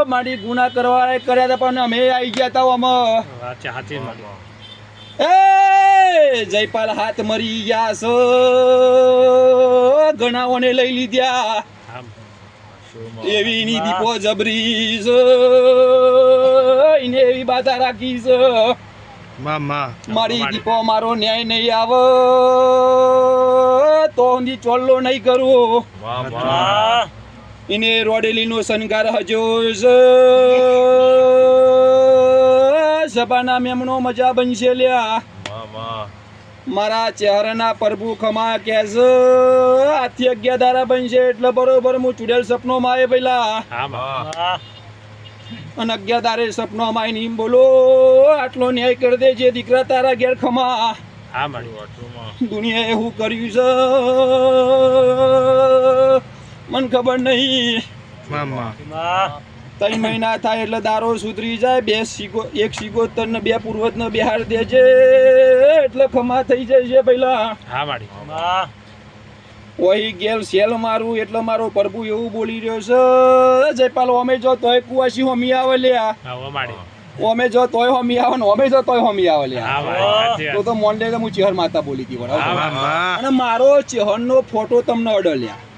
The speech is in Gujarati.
મારી ગુના કરવા કર્યા હતા પણ અમે આવી ગયા હતા આમાં સાચી એ જયપાલ હાથ મરી ગયા છે ઘણાઓને લઈ લીધા એવી ની દીપો જબરી છે એને એવી બાધા રાખી છે મારી દીપો મારો ન્યાય નહીં આવે તો ઊંધી ચોલ્લો નહીં કરું એને રોડેલી નો શણગાર હજો સભાના મેમનો મજા બનશે લ્યા મારા ચહેરાના પ્રભુ ખમા કે છે આથી 11 દારા બનશે એટલે બરોબર હું ચુડેલ સપનો માં આવે પેલા અને 11 દારે સપનો માં નહીં બોલો આટલો ન્યાય કરી દેજે દીકરા તારા ઘેર ખમા દુનિયાએ એવું કર્યું છે મને ખબર નહીં 3 મહિના થાય એટલે દારો સુધરી જાય 1 સિગોતર ને 2 પૂર્વજ ને બિહાર દેજે એટલે ખમા થઈ જાય છે પેલા ઓહી ગેલ સેલ મારું એટલે મારો પ્રભુ એવું બોલી રહ્યો છે જયપાલ અમે જો તોય કુવાસી હોમી આવે લ્યા અમે જો તોય હોમી આવે ને અમે જો તોય હોમી આવે લ્યા તો મોન્ડે હું ચેહર માતા બોલી હતી અને મારો ચેહર નો ફોટો તમને અડો લ્યા